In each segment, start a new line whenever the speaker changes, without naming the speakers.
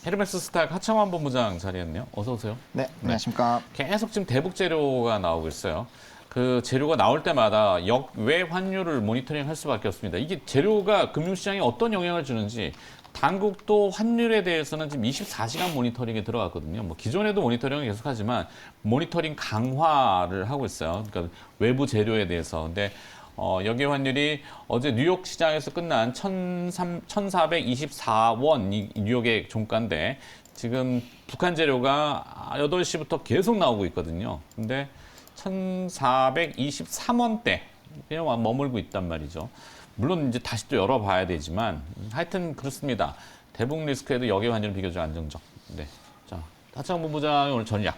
헤르메스 스탁 하창환 본부장 자리했네요. 어서 오세요.
네, 안녕하십니까.
계속 지금 대북 재료가 나오고 있어요. 그 재료가 나올 때마다 역외 환율을 모니터링 할 수밖에 없습니다. 이게 재료가 금융시장에 어떤 영향을 주는지 당국도 환율에 대해서는 지금 24시간 모니터링에 들어갔거든요. 뭐 기존에도 모니터링을 계속하지만 모니터링 강화를 하고 있어요. 그러니까 외부 재료에 대해서. 근데 여기 환율이 어제 뉴욕 시장에서 끝난 1,424원 이 뉴욕의 종가인데 지금 북한 재료가 8시부터 계속 나오고 있거든요. 근데 1,423원대 그냥 머물고 있단 말이죠. 물론 이제 다시 또 열어봐야 되지만 하여튼 그렇습니다. 대북 리스크에도 여기 환율은 비교적 안정적. 네. 자, 하창 본부장의 오늘 전략.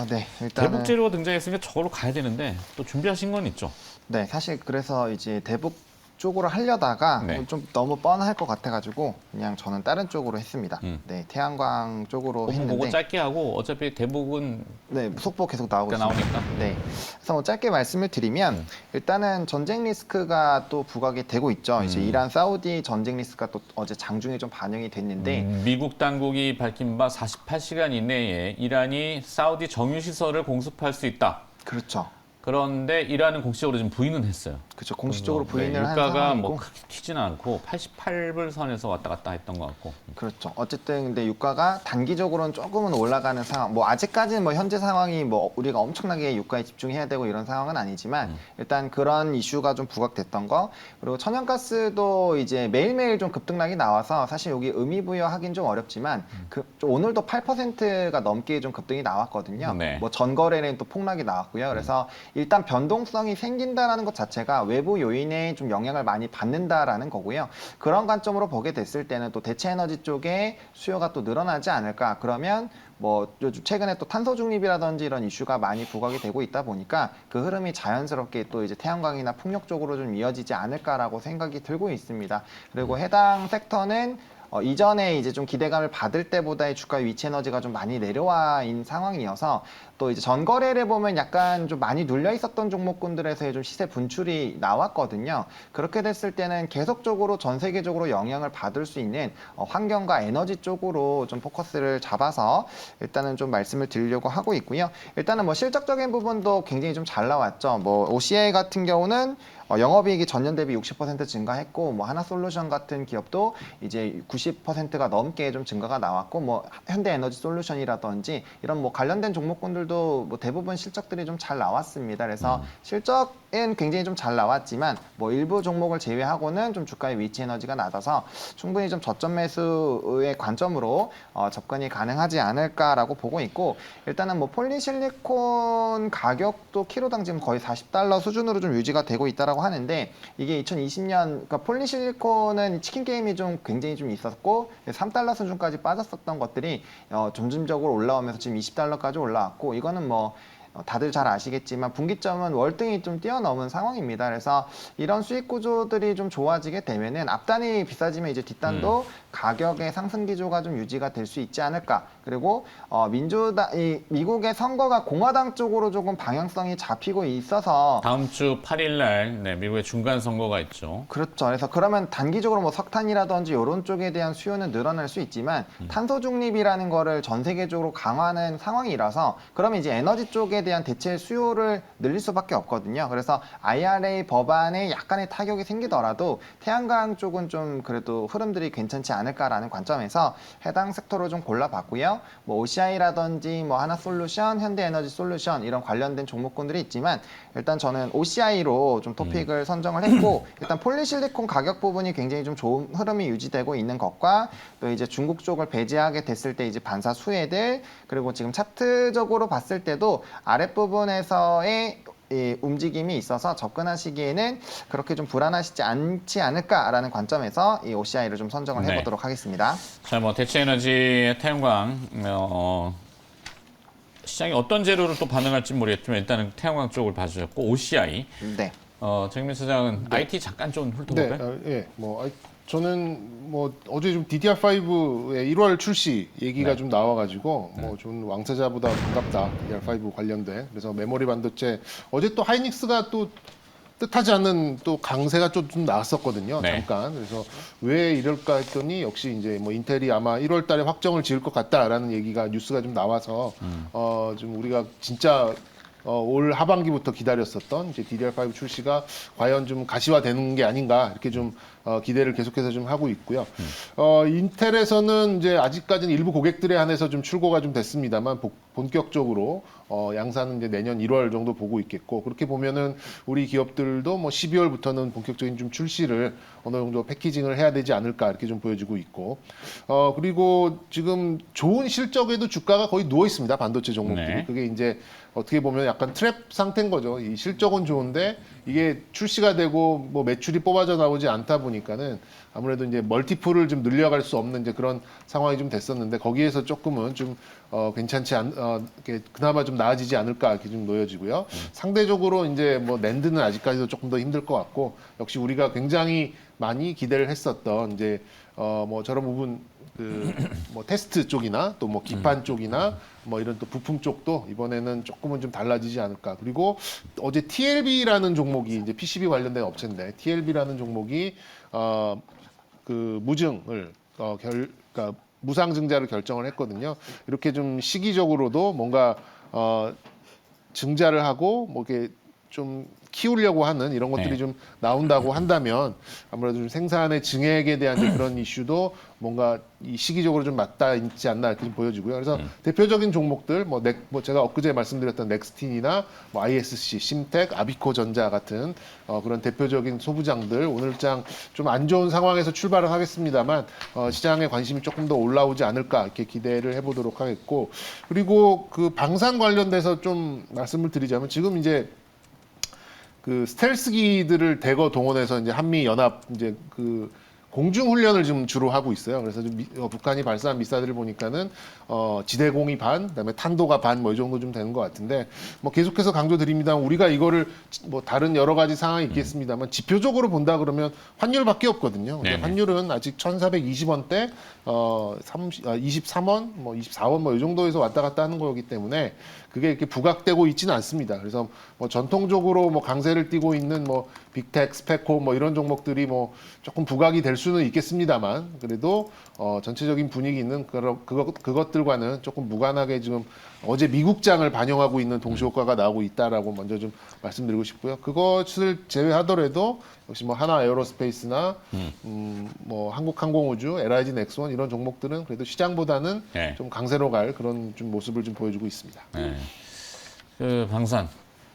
네, 일단은
대북 재료가 등장했으니까 저걸로 가야 되는데 또 준비하신 건 있죠?
네, 사실 그래서 이제 대북 쪽으로 하려다가
네.
좀 너무 뻔할 것 같아가지고 그냥 저는 다른 쪽으로 했습니다. 네, 태양광 쪽으로
본부 보고
했는데
짧게 하고 어차피 대북은
네, 속보 계속 나오고 있습니다.
나오니까.
네, 그래서 뭐 짧게 말씀을 드리면 일단은 전쟁 리스크가 또 부각이 되고 있죠. 이제 이란, 사우디 전쟁 리스크가 또 어제 장중에 좀 반영이 됐는데
미국 당국이 밝힌 바 48시간 이내에 이란이 사우디 정유시설을 공습할 수 있다.
그렇죠.
그런데 이란은 공식적으로 지금 부인은 했어요.
그렇죠. 공식적으로
그래서,
부인을 한
유가가
상황이고
뭐 크게 튀지는 않고 88불 선에서 왔다 갔다 했던 것 같고.
그렇죠. 어쨌든 근데 유가가 단기적으로는 조금은 올라가는 상황. 뭐 아직까지는 뭐 현재 상황이 뭐 우리가 엄청나게 유가에 집중해야 되고 이런 상황은 아니지만 일단 그런 이슈가 좀 부각됐던 거. 그리고 천연가스도 이제 매일매일 좀 급등락이 나와서 사실 여기 의미부여하긴 좀 어렵지만 좀 오늘도 8%가 넘게 좀 급등이 나왔거든요.
네.
뭐 전거래는 또 폭락이 나왔고요. 그래서 일단 변동성이 생긴다라는 것 자체가 외부 요인에 좀 영향을 많이 받는다라는 거고요. 그런 관점으로 보게 됐을 때는 또 대체 에너지 쪽에 수요가 또 늘어나지 않을까. 그러면 뭐 요즘 최근에 또 탄소 중립이라든지 이런 이슈가 많이 부각이 되고 있다 보니까 그 흐름이 자연스럽게 또 이제 태양광이나 풍력 쪽으로 좀 이어지지 않을까라고 생각이 들고 있습니다. 그리고 해당 섹터는 이전에 이제 좀 기대감을 받을 때보다의 주가 위치 에너지가 좀 많이 내려와 있는 상황이어서 또 이제 전거래를 보면 약간 좀 많이 눌려 있었던 종목군들에서의 좀 시세 분출이 나왔거든요. 그렇게 됐을 때는 계속적으로 전 세계적으로 영향을 받을 수 있는 환경과 에너지 쪽으로 좀 포커스를 잡아서 일단은 좀 말씀을 드리려고 하고 있고요. 일단은 뭐 실적적인 부분도 굉장히 좀 잘 나왔죠. 뭐 OCI 같은 경우는 영업이익이 전년 대비 60% 증가했고, 뭐 하나솔루션 같은 기업도 이제 90%가 넘게 좀 증가가 나왔고, 뭐 현대에너지솔루션이라든지 이런 뭐 관련된 종목군들도 뭐 대부분 실적들이 좀 잘 나왔습니다. 그래서 실적은 굉장히 좀 잘 나왔지만 뭐 일부 종목을 제외하고는 좀 주가의 위치 에너지가 낮아서 충분히 좀 저점 매수의 관점으로 접근이 가능하지 않을까라고 보고 있고, 일단은 뭐 폴리실리콘 가격도 키로당 지금 거의 $40 수준으로 좀 유지가 되고 있다라고 하는데, 이게 2020년 그러니까 폴리실리콘은 치킨 게임이 좀 굉장히 좀 있었고 $3 수준까지 빠졌었던 것들이 점진적으로 올라오면서 지금 $20까지 올라왔고, 이거는 뭐 다들 잘 아시겠지만 분기점은 월등히 좀 뛰어넘은 상황입니다. 그래서 이런 수익 구조들이 좀 좋아지게 되면은 앞단이 비싸지면 이제 뒷단도 가격의 상승 기조가 좀 유지가 될 수 있지 않을까. 그리고 미국의 선거가 공화당 쪽으로 조금 방향성이 잡히고 있어서
다음 주 8일 날 미국의 중간 선거가 있죠.
그렇죠. 그래서 그러면 단기적으로 뭐 석탄이라든지 이런 쪽에 대한 수요는 늘어날 수 있지만 탄소 중립이라는 거를 전 세계적으로 강화하는 상황이라서 그러면 이제 에너지 쪽에 대한 대체 수요를 늘릴 수밖에 없거든요. 그래서 IRA 법안에 약간의 타격이 생기더라도 태양광 쪽은 좀 그래도 흐름들이 괜찮지 않을까라는 관점에서 해당 섹터로 좀 골라봤고요. 뭐 OCI라든지 뭐 하나솔루션, 현대에너지솔루션 이런 관련된 종목군들이 있지만 일단 저는 OCI로 좀 토픽을 선정을 했고, 일단 폴리실리콘 가격 부분이 굉장히 좀 좋은 흐름이 유지되고 있는 것과 또 이제 중국 쪽을 배제하게 됐을 때 이제 반사 수혜들, 그리고 지금 차트적으로 봤을 때도 아랫부분에서의 이 움직임이 있어서 접근하시기에는 그렇게 좀 불안하시지 않지 않을까라는 관점에서 이 OCI를 좀 선정을 해보도록 하겠습니다.
자, 뭐 대체 에너지의 태양광 시장이 어떤 재료로 또 반응할지 모르겠지만 일단은 태양광 쪽을 봐주셨고 OCI.
네.
정민 소장은 IT 잠깐 좀 훑어볼까요?
예, 저는 뭐 어제 좀 DDR5의 1월 출시 얘기가 좀 나와가지고 뭐 좀 왕세자보다 반갑다 DDR5 관련돼. 그래서 메모리 반도체 어제 또 하이닉스가 또 뜻하지 않는 또 강세가 좀 나왔었거든요.
네.
잠깐. 그래서 왜 이럴까 했더니 역시 이제 뭐 인텔이 아마 1월 달에 확정을 지을 것 같다라는 얘기가 뉴스가 좀 나와서 좀 우리가 진짜 올 하반기부터 기다렸었던 이제 DDR5 출시가 과연 좀 가시화되는 게 아닌가 이렇게 좀 기대를 계속해서 좀 하고 있고요. 인텔에서는 이제 아직까지는 일부 고객들에 한해서 좀 출고가 좀 됐습니다만 본격적으로 양산은 이제 내년 1월 정도 보고 있겠고 그렇게 보면은 우리 기업들도 뭐 12월부터는 본격적인 좀 출시를 어느 정도 패키징을 해야 되지 않을까 이렇게 좀 보여지고 있고 그리고 지금 좋은 실적에도 주가가 거의 누워 있습니다. 반도체 종목들이.
네.
그게 이제 어떻게 보면 약간 트랩 상태인 거죠. 이 실적은 좋은데 이게 출시가 되고 뭐 매출이 뽑아져 나오지 않다 보니까는 아무래도 이제 멀티플을 좀 늘려갈 수 없는 이제 그런 상황이 좀 됐었는데 거기에서 조금은 좀 괜찮지 이렇게 그나마 좀 나아지지 않을까 이렇게 좀 놓여지고요. 상대적으로 이제 뭐 낸드는 아직까지도 조금 더 힘들 것 같고 역시 우리가 굉장히 많이 기대를 했었던 이제 뭐 저런 부분 그 뭐 테스트 쪽이나 또 뭐 기판 쪽이나 뭐 이런 또 부품 쪽도 이번에는 조금은 좀 달라지지 않을까. 그리고 어제 TLB라는 종목이 이제 PCB 관련된 업체인데 TLB라는 종목이 그 무증을 그러니까 무상증자를 결정을 했거든요. 이렇게 좀 시기적으로도 뭔가 증자를 하고 뭐 이렇게 좀 키우려고 하는 이런 것들이
네.
좀 나온다고 한다면 아무래도 좀 생산의 증액에 대한 이제 그런 이슈도 뭔가 이 시기적으로 좀 맞닿아 있지 않나 이렇게 좀 보여지고요. 그래서 대표적인 종목들 뭐 제가 엊그제 말씀드렸던 넥스틴이나 뭐 ISC, 심텍, 아비코전자 같은 그런 대표적인 소부장들 오늘장 좀 안 좋은 상황에서 출발을 하겠습니다만 시장에 관심이 조금 더 올라오지 않을까 이렇게 기대를 해보도록 하겠고 그리고 그 방산 관련돼서 좀 말씀을 드리자면 지금 이제 그 스텔스기들을 대거 동원해서 이제 한미 연합 이제 그 공중 훈련을 지금 주로 하고 있어요. 그래서 좀 북한이 발사한 미사일을 보니까는 지대공이 반, 그다음에 탄도가 반 뭐 이 정도 좀 되는 것 같은데 뭐 계속해서 강조드립니다. 우리가 이거를 뭐 다른 여러 가지 상황이 있겠습니다만 지표적으로 본다 그러면 환율밖에 없거든요. 근데
네네.
환율은 아직 1,420원대, 23원, 뭐 24원 뭐 이 정도에서 왔다 갔다 하는 거기 때문에 그게 이렇게 부각되고 있지는 않습니다. 그래서 뭐 전통적으로 뭐 강세를 띠고 있는 뭐 빅텍, 스페코 뭐 이런 종목들이 뭐 조금 부각이 될 수는 있겠습니다만 그래도 전체적인 분위기는 그것들과는 조금 무관하게 지금 어제 미국장을 반영하고 있는 동시효과가 나오고 있다라고 먼저 좀 말씀드리고 싶고요. 그것을 제외하더라도 역시 뭐 하나 에어로스페이스나 뭐 한국항공우주, LIG 넥스원 이런 종목들은 그래도 시장보다는
네.
좀 강세로 갈 그런 좀 모습을 좀 보여주고 있습니다.
네. 그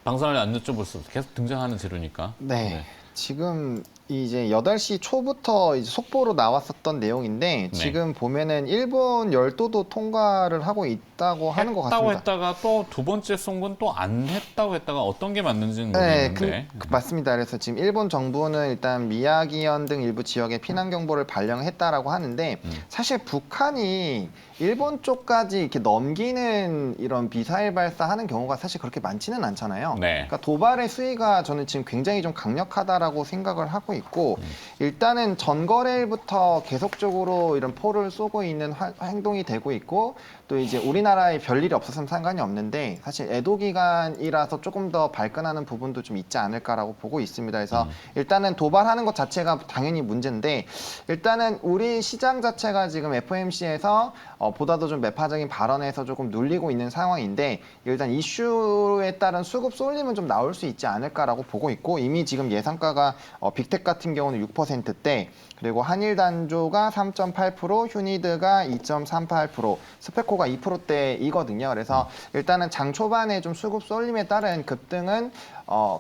방산을 안 여쭤볼 수 없어. 계속 등장하는 재료니까.
네. 지금 이제 8시 초부터 이제 속보로 나왔었던 내용인데
네.
지금 보면은 일본 열도도 통과를 하고 있다고 하는 것
했다고
같습니다.
했다가 또 두 번째 쏜 건 또 안 했다고 했다가 어떤 게 맞는지는
네,
모르겠는데.
맞습니다. 그래서 지금 일본 정부는 일단 미야기현 등 일부 지역에 피난 경보를 발령했다라고 하는데 사실 북한이 일본 쪽까지 이렇게 넘기는 이런 미사일 발사하는 경우가 사실 그렇게 많지는 않잖아요.
네.
그러니까 도발의 수위가 저는 지금 굉장히 좀 강력하다라고 생각을 하고 있고 일단은 전거래일부터 계속적으로 이런 포를 쏘고 있는 행동이 되고 있고 또 이제 우리나라에 별일이 없었으면 상관이 없는데 사실 애도 기간이라서 조금 더 발끈하는 부분도 좀 있지 않을까라고 보고 있습니다. 그래서 일단은 도발하는 것 자체가 당연히 문제인데 일단은 우리 시장 자체가 지금 FOMC에서 보다도 좀 매파적인 발언에서 조금 눌리고 있는 상황인데 일단 이슈에 따른 수급 쏠림은 좀 나올 수 있지 않을까라고 보고 있고 이미 지금 예상가가 빅텍 같은 경우는 6%대 그리고 한일단조가 3.8%, 휴니드가 2.38%, 스페코가 2%대이거든요. 그래서 일단은 장 초반에 좀 수급 쏠림에 따른 급등은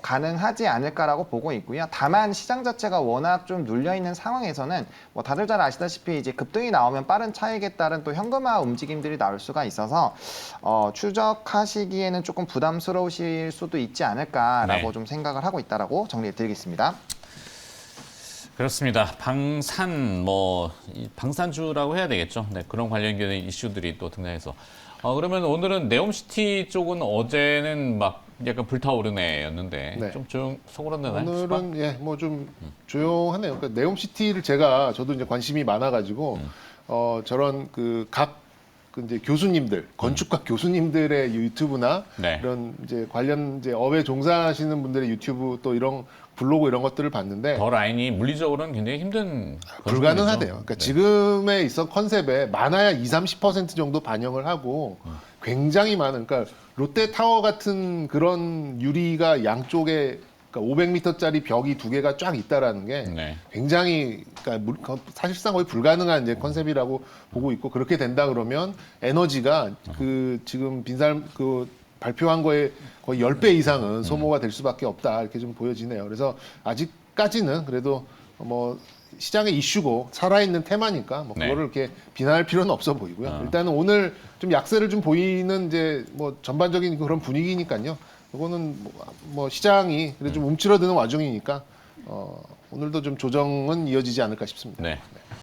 가능하지 않을까라고 보고 있고요. 다만 시장 자체가 워낙 좀 눌려 있는 상황에서는 뭐 다들 잘 아시다시피 이제 급등이 나오면 빠른 차익에 따른 또 현금화 움직임들이 나올 수가 있어서 추적하시기에는 조금 부담스러우실 수도 있지 않을까라고
네.
좀 생각을 하고 있다라고 정리해드리겠습니다.
그렇습니다. 방산주라고 해야 되겠죠. 네, 그런 관련된 이슈들이 또 등장해서. 그러면 오늘은 네옴시티 쪽은 어제는 막 약간 불타오르네였는데
네.
좀 서글었나요?
오늘은 예, 뭐 좀 조용하네요. 그러니까 네옴시티를 저도 이제 관심이 많아가지고 저런 그 이제 교수님들, 건축학 교수님들의 유튜브나
네.
이런 이제 관련 이제 업에 종사하시는 분들의 유튜브 또 이런 블로그 이런 것들을 봤는데
더 라인이 물리적으로는 굉장히 힘든
불가능하대요.
건설이죠.
그러니까
네.
지금에 있어 컨셉에 많아야 20-30% 정도 반영을 하고 굉장히 많은 그러니까 롯데타워 같은 그런 유리가 양쪽에 그러니까 500m짜리 벽이 두 개가 쫙 있다라는 게
네.
굉장히 그러니까 사실상 거의 불가능한 이제 컨셉이라고 보고 있고 그렇게 된다 그러면 에너지가 그 지금 빈살 그 발표한 거에 거의 10배 이상은 소모가 될 수밖에 없다 이렇게 좀 보여지네요. 그래서 아직까지는 그래도 뭐 시장의 이슈고 살아있는 테마니까 뭐
네.
그거를 이렇게 비난할 필요는 없어 보이고요. 일단은 오늘 좀 약세를 좀 보이는 이제 뭐 전반적인 그런 분위기니까요. 이거는 뭐 시장이 그래도 좀 움츠러드는 와중이니까 오늘도 좀 조정은 이어지지 않을까 싶습니다.
네.